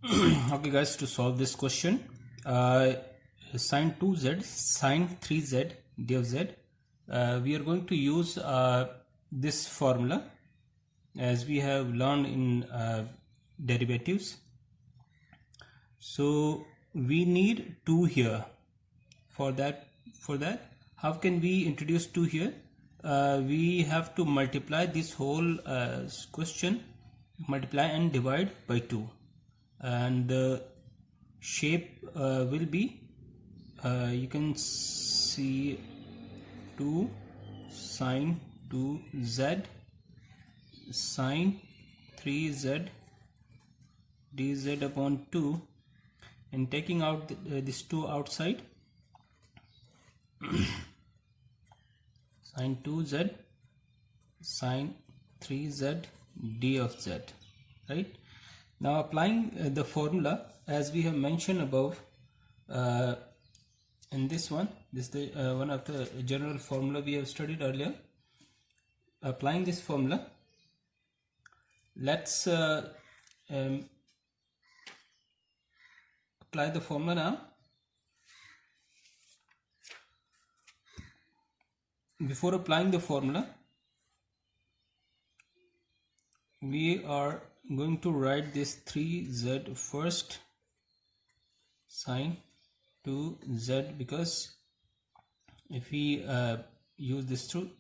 Okay guys, to solve this question, sine 2z, sine 3z, d of z, we are going to use this formula as we have learned in derivatives. So we need 2 here. For that, how can we introduce 2 here? We have to multiply this whole question, multiply and divide by 2, and the shape will be, you can see 2 sine 2z sine 3z dz upon 2, and taking out this 2 outside, sine 2z sine 3z d of z, right? Now applying the formula as we have mentioned above, in this one, this is the one of the general formula we have studied earlier. Applying this formula, let's apply the formula now. Before applying the formula, we are going to write this 3z first, sine 2z, because if we use this through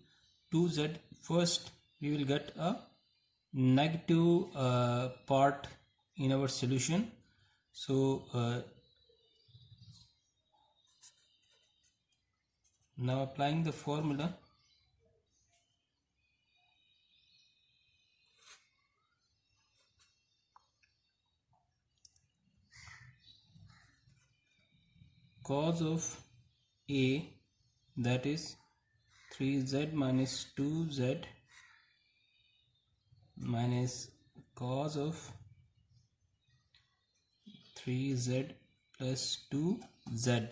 2z first, we will get a negative part in our solution. So now applying the formula, cos of A, that is 3z minus 2z minus cos of 3z plus 2z.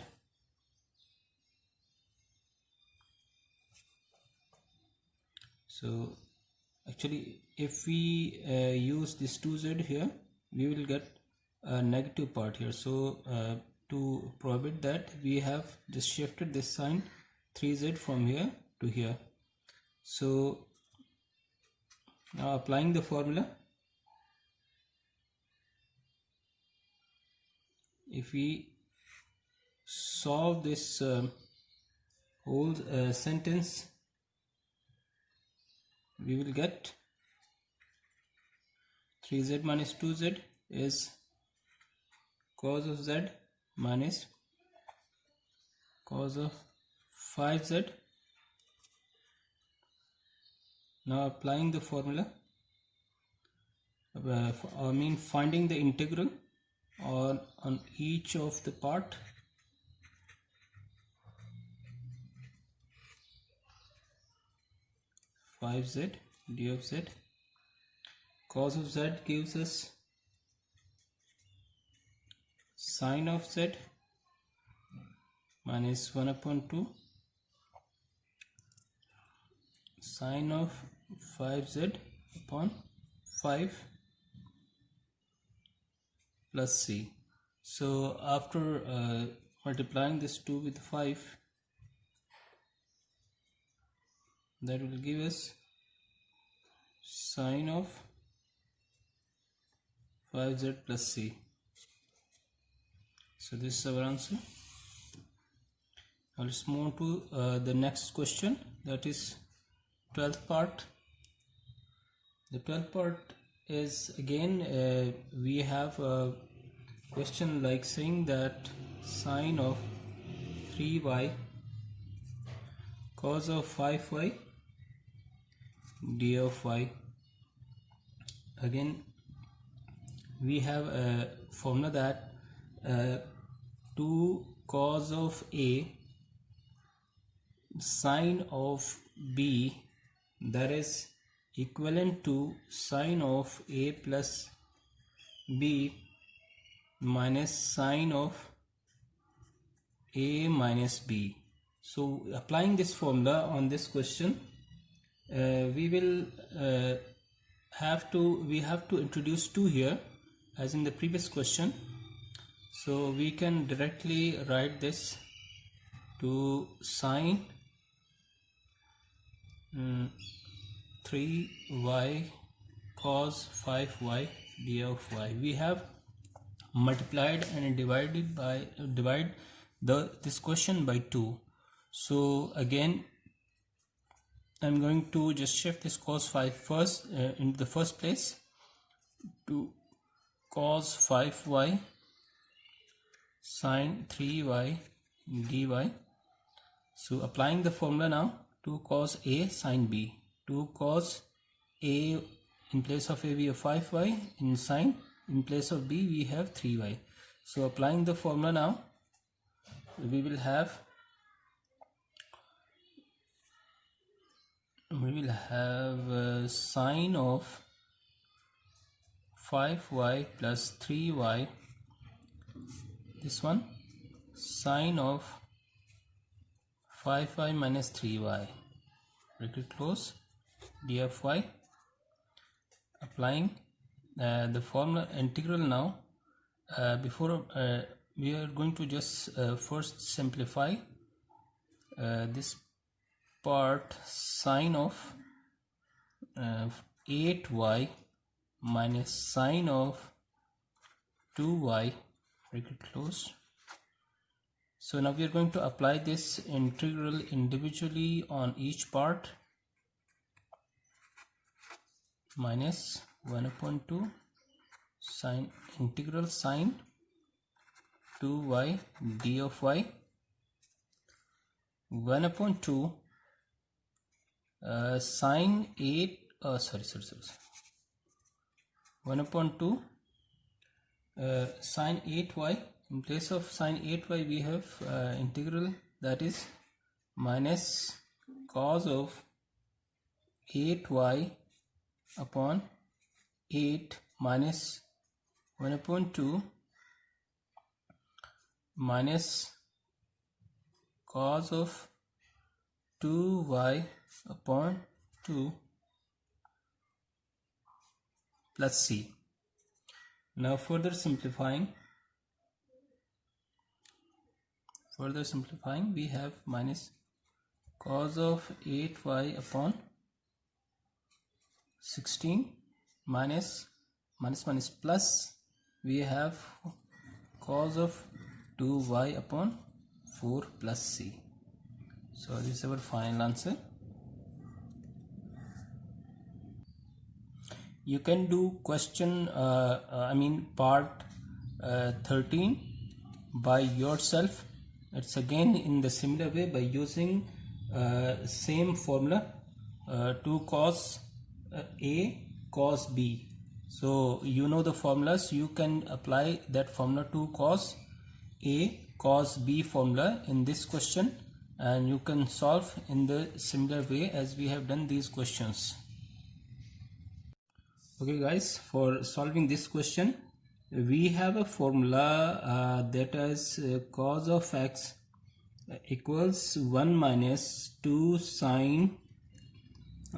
So actually if we use this 2z here, we will get a negative part here. So to prohibit that, we have just shifted this sign 3z from here to here. So now applying the formula, if we solve this whole sentence, we will get 3z minus 2z is cos of z minus cos of 5z. Now applying the formula, finding the integral on each of the part. Five z d of z, cos of z gives us sine of z minus 1 upon 2 sine of 5z upon 5 plus c. So after multiplying this 2 with 5, that will give us sine of 5z plus c. So this is our answer. Now let's move on to the next question, that is 12th part. The 12th part is again we have a question like saying that sine of 3y cos of 5y d of y. Again we have a formula that 2 cos of A sine of B, that is equivalent to sine of A plus B minus sine of A minus B. So applying this formula on this question, we have to introduce 2 here, as in the previous question. So we can directly write this to sine 3y cos 5y d of y. We have multiplied and divide this question by 2. So again I'm going to just shift this cos 5 first into the first place to cos 5y sine 3y dy. So applying the formula now, 2 cos a sine b, 2 cos a in place of a we have 5y, in sine in place of b we have 3y. So applying the formula now, we will have sine of 5y plus 3y, this one sine of 5y minus 3y, bracket close, d of y. Applying the formula integral now. Before we are going to just first simplify this part, sine of 8y minus sine of 2y, bracket close. So now we are going to apply this integral individually on each part, minus 1 upon 2 sine integral sine 2y d of y, 1 upon 2 sine 1 upon 2 sine 8y. In place of sine 8y we have integral, that is minus cos of 8y upon 8 minus 1 upon 2 minus cos of 2y upon 2 plus c. Now further simplifying we have minus cos of 8y upon 16 minus plus, we have cos of 2y upon 4 plus c. So this is our final answer. You can do question part 13 by yourself. It's again in the similar way by using same formula, 2 cos a cos b. So you know the formulas, you can apply that formula 2 cos a cos b formula in this question, and you can solve in the similar way as we have done these questions. Okay guys, for solving this question we have a formula that is cos of x equals 1 minus 2 sine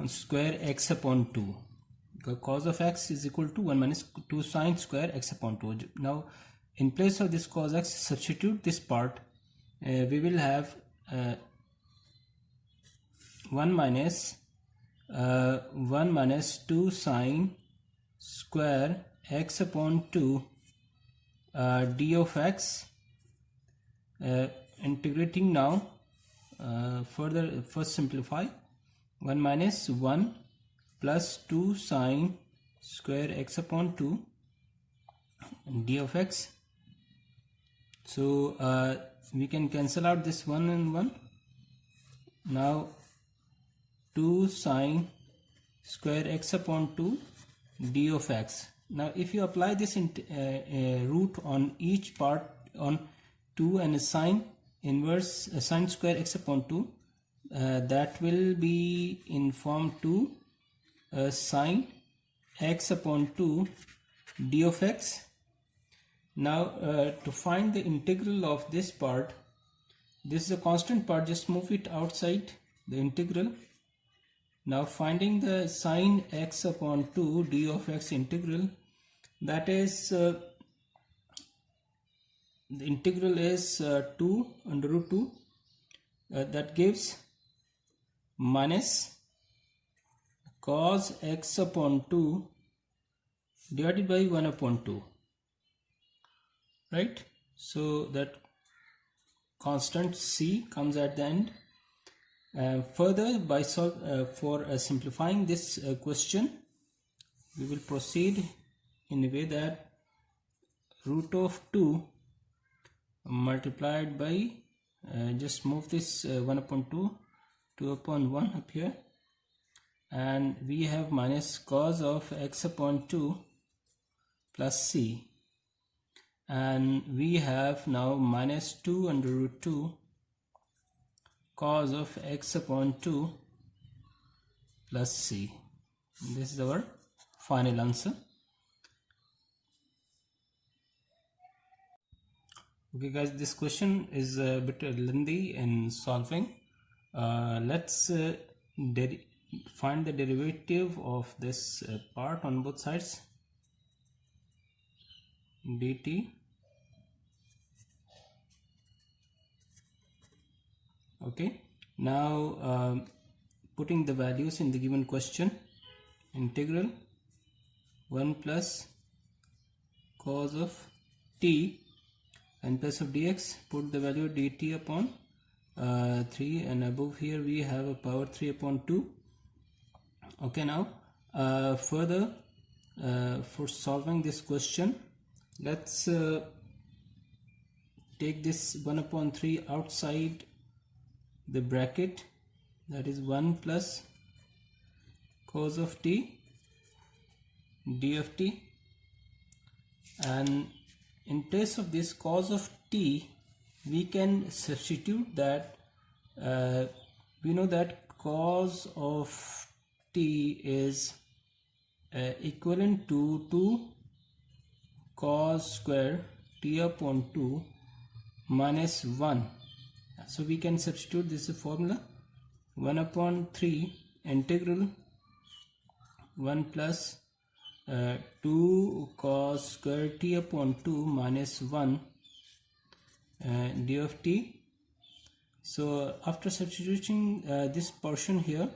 square x upon 2. The cos of x is equal to 1 minus 2 sine square x upon 2. Now in place of this cos x, substitute this part. We will have 1 minus 2 sine square x upon 2 d of x, integrating now, first simplify, 1 minus 1 plus 2 sine square x upon 2 d of x. So we can cancel out this 1 and 1. Now 2 sine square x upon 2 d of x. Now if you apply this root on each part on 2 and a sine inverse sine square x upon 2, that will be in form 2 sine x upon 2 d of x. Now to find the integral of this part, this is a constant part, just move it outside the integral. Now finding the sine x upon 2 d of x integral, that is the integral is 2 under root 2, that gives minus cos x upon 2 divided by 1 upon 2, right? So that constant c comes at the end. Further, by simplifying this question, we will proceed in a way that root of 2 multiplied by, just move this 1 upon 2 upon 1 up here, and we have minus cos of x upon 2 plus c, and we have now minus 2 under root 2 cos of x upon 2 plus c. This is our final answer. Okay guys, this question is a bit lengthy in solving. Let's find the derivative of this part on both sides, dt. Okay, now putting the values in the given question, integral 1 plus cos of t and plus of dx, put the value dt upon 3, and above here we have a power 3 upon 2. Okay, now further for solving this question, let's take this 1 upon 3 outside the bracket, that is 1 plus cos of t d of t, and in place of this cos of t we can substitute that. We know that cos of t is equivalent to 2 cos square t upon 2 minus 1. So we can substitute this formula, 1 upon 3 integral 1 plus 2 cos square t upon 2 minus 1 d of t. So after substituting this portion here,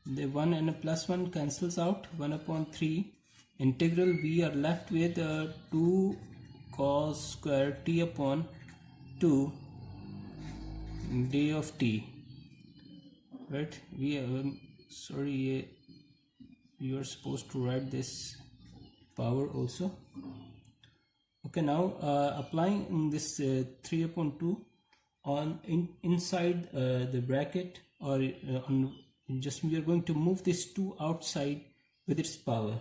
the 1 and a plus 1 cancels out, 1 upon 3 integral, we are left with 2 cos square t upon 2 d of t, right? We sorry, you are supposed to write this power also. Okay, now applying this 3 upon 2 on inside the bracket, or just we are going to move this 2 outside with its power.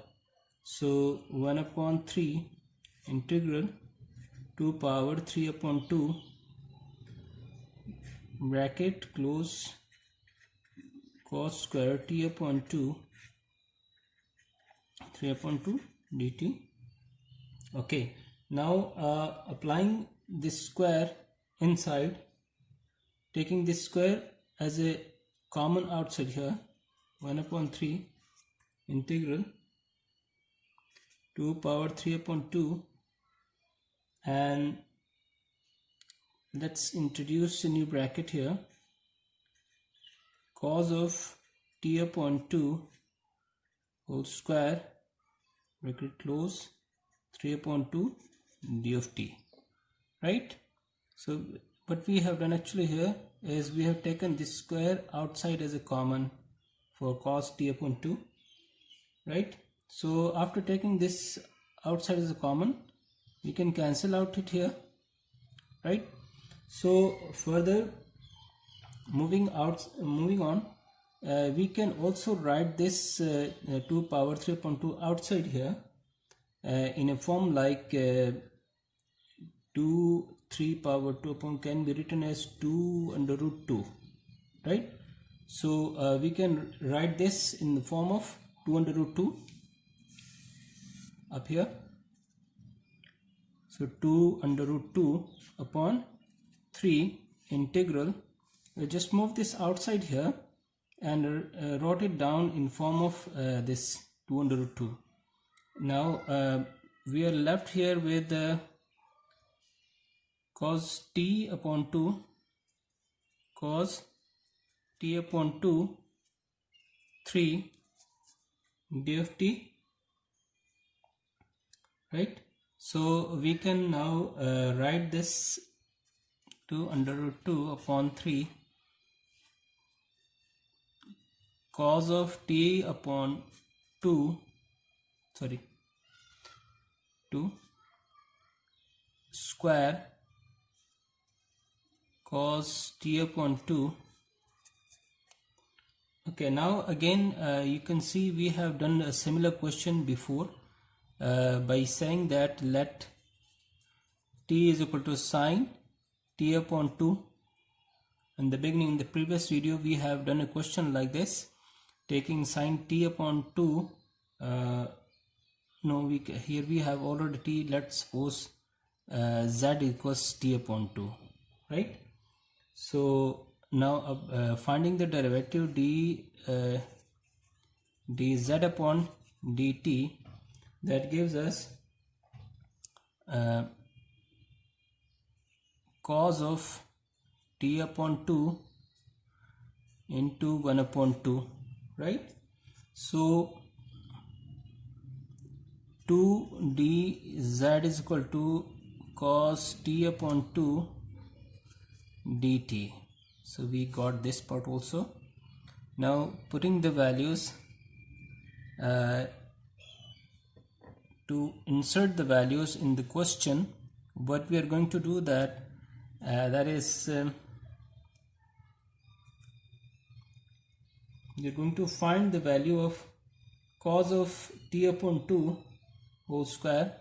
So 1 upon 3 integral 2 power 3 upon 2 bracket close cos square t upon 2 3 upon 2 dt. Okay, now applying this square inside, taking this square as a common outside here, 1 upon 3 integral 2 power 3 upon 2, and let's introduce a new bracket here, cos of t upon 2 whole square bracket close 3 upon 2 d of t, right? So what we have done actually here is we have taken this square outside as a common for cos t upon 2, right? So after taking this outside as a common, we can cancel out it here, right? So further moving on, we can also write this 2 power 3 upon 2 outside here in a form like 2 3 power 2 upon can be written as 2 under root 2, right? So we can write this in the form of 2 under root 2 up here. So 2 under root 2 upon 3 integral, just move this outside here and wrote it down in form of this 2 under root 2. Now we are left here with cos t upon 2, cos t upon 2 3 d of t, right? So we can now write this to under root 2 upon 3 cos of t upon 2 square cos t upon 2. Okay, now again you can see we have done a similar question before by saying that let t is equal to sine t upon 2. In the beginning, in the previous video, we have done a question like this, taking sine t upon 2. Here we have already t. Let's suppose z equals t upon 2, right? So now finding the derivative dz upon dt, that gives us cos of t upon 2 into 1 upon 2, right? So 2 dz is equal to cos t upon 2 dt. So we got this part also. Now putting the values, to insert the values in the question, what we are going to do that is you're going to find the value of cos of t upon 2 whole square.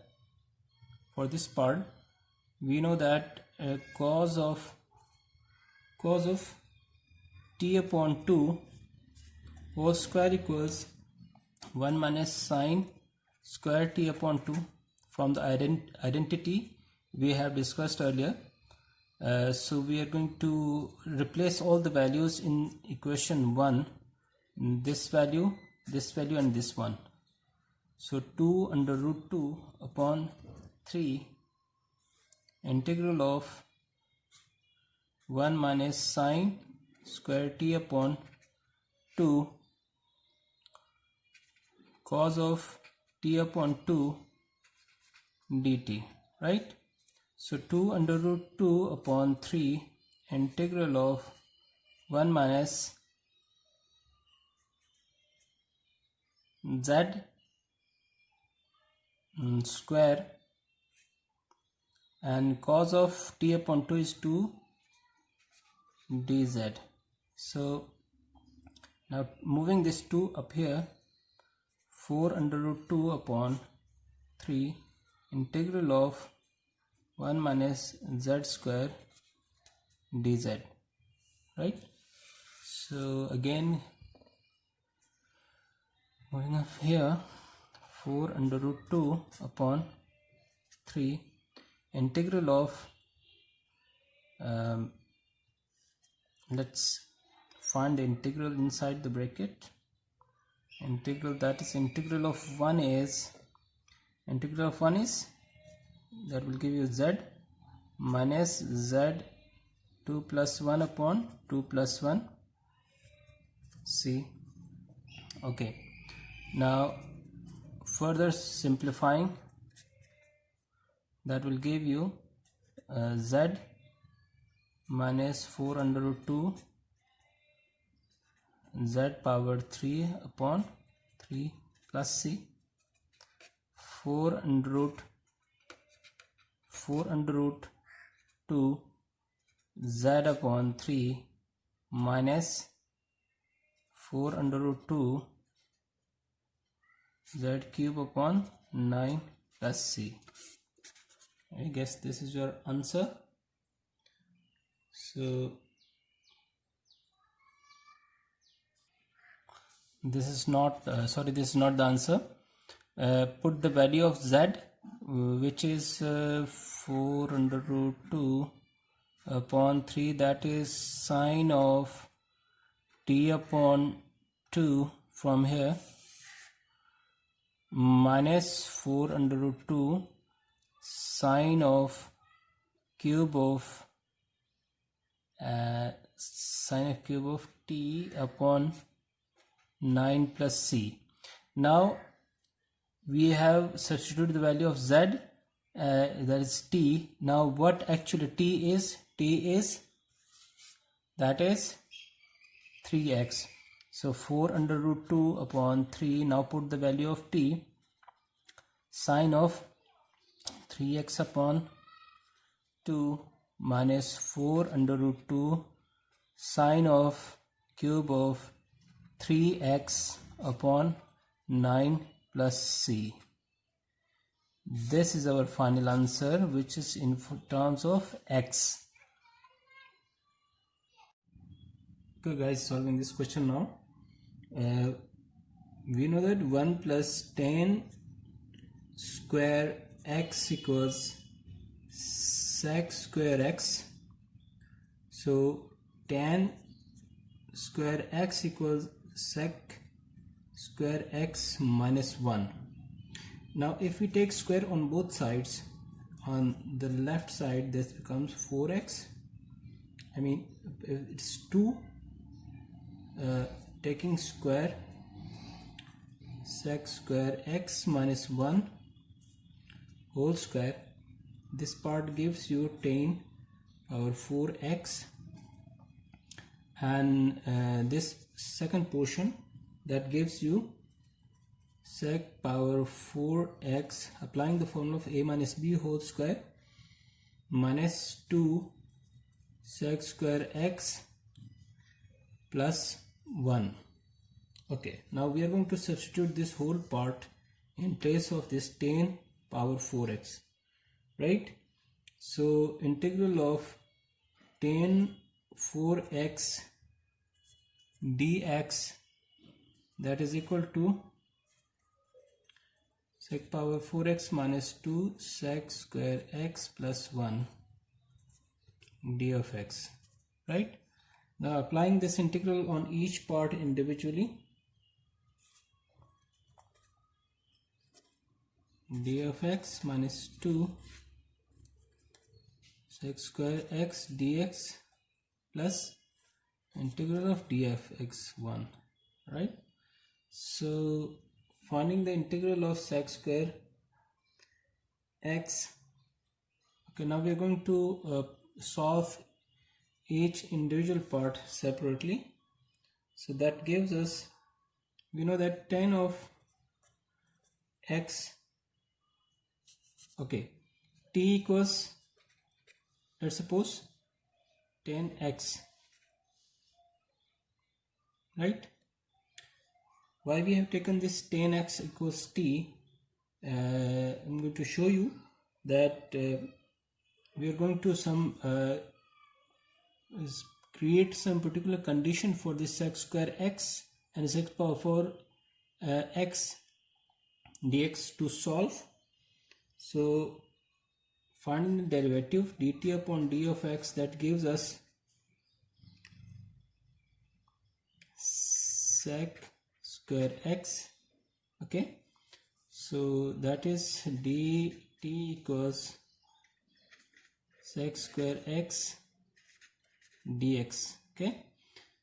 For this part, we know that cos of t upon 2 whole square equals 1 minus sine square t upon 2 from the identity we have discussed earlier. So we are going to replace all the values in equation 1, this value and this one. So 2 under root 2 upon 3 integral of 1 minus sine square t upon 2 cos of t upon 2 dt, right? So 2 under root 2 upon 3 integral of 1 minus z square, and cos of t upon 2 is 2 dz. So now moving this 2 up here, 4 under root 2 upon 3 integral of 1 minus z square dz, right? So again moving up here, 4 under root 2 upon 3 integral of let's find the integral inside the bracket. Integral, that is integral of 1 is that will give you z minus z 2 plus 1 upon 2 plus 1 c. Okay, now further simplifying, that will give you z minus 4 under root 2 z power 3 upon 3 plus c, 4 under root 2 z upon 3 minus 4 under root 2 z cube upon 9 plus c. I guess this is your answer. So this is not this is not the answer. Put the value of z, which is 4 under root 2 upon 3, that is sine of t upon 2 from here. minus 4 under root 2 sine of cube of t upon 9 plus c. Now we have substituted the value of z, that is t. Now what actually t is? T is, that is 3x. So 4 under root 2 upon 3. Now put the value of t. Sine of 3x upon 2 minus 4 under root 2 sine of cube of 3x upon 9 plus c. This is our final answer, which is in terms of x. Okay guys, solving this question now. We know that 1 plus tan square x equals sec square x. So tan square x equals sec square x minus 1. Now if we take square on both sides, on the left side this becomes 4x. I mean it's 2, taking square sec square x minus 1 whole square. This part gives you tan power 4x, and this second portion that gives you sec power 4x, applying the formula of a minus b whole square minus 2 sec square x plus 1. Okay, now we are going to substitute this whole part in place of this tan power 4x, right? So integral of tan 4x dx, that is equal to sec power 4x minus 2 sec square x plus 1 d of x, right? Now applying this integral on each part individually, d of x minus 2 sec square x dx plus integral of d of x1, right? So finding the integral of sec square x. Okay, now we are going to solve each individual part separately. So that gives us, we know that tan of x, okay, t equals, let's suppose tan x, right? Why we have taken this tan x equals t? I'm going to show you that we are going to create some particular condition for this sec square x and sec power 4 x dx to solve. So finding the derivative dt upon d of x, that gives us sec square x. Okay, so that is dt equals sec square x dx. Okay,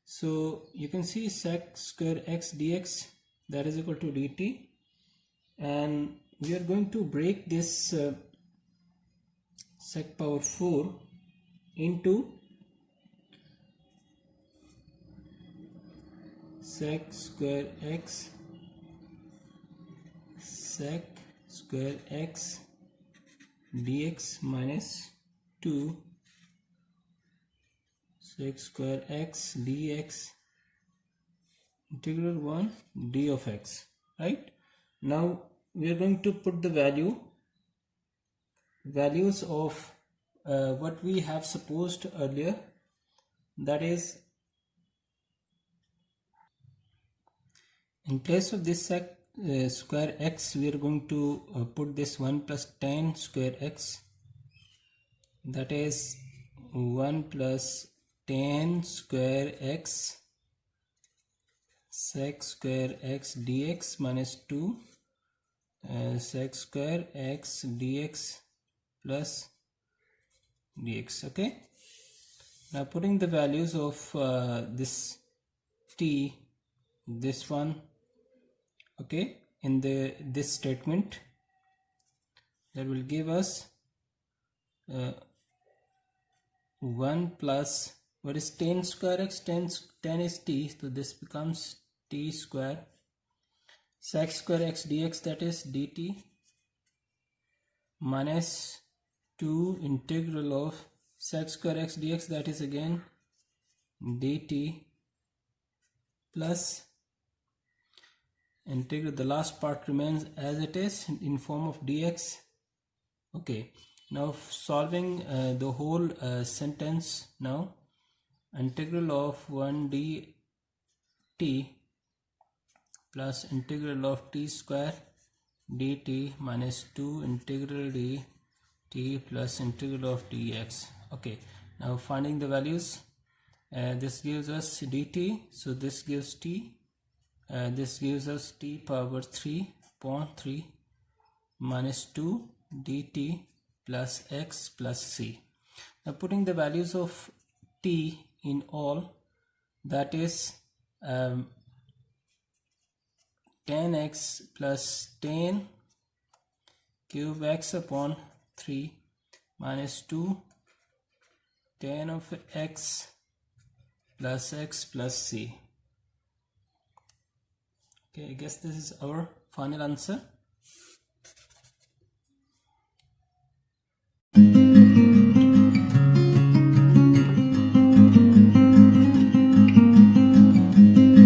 so you can see sec square x dx, that is equal to dt, and we are going to break this sec power 4 into sec square x sec square x dx minus 2 sec square x dx integral 1 d of x, right? Now we are going to put the values of what we have supposed earlier, that is in place of this sec square x, we are going to put this 1 plus tan square x, that is 1 plus tan square x sec square x dx minus 2 sec square x dx plus dx. Okay, now putting the values of this t, this one, okay, in this statement, that will give us 1 plus, what is tan square x? Tan is t, so this becomes t square sec square x dx, that is dt, minus 2 integral of sec square x dx, that is again dt, plus integral, the last part remains as it is in form of dx. Okay, now solving the whole sentence, now integral of 1 dt plus integral of t square dt minus 2 integral dt plus integral of dx. Okay, now finding the values, this gives us dt, so this gives t, this gives us t power 3 upon 3 minus 2 dt plus x plus c. Now putting the values of t in all, that is tan x plus tan cube x upon 3 minus 2 tan of x plus c. Okay, I guess this is our final answer.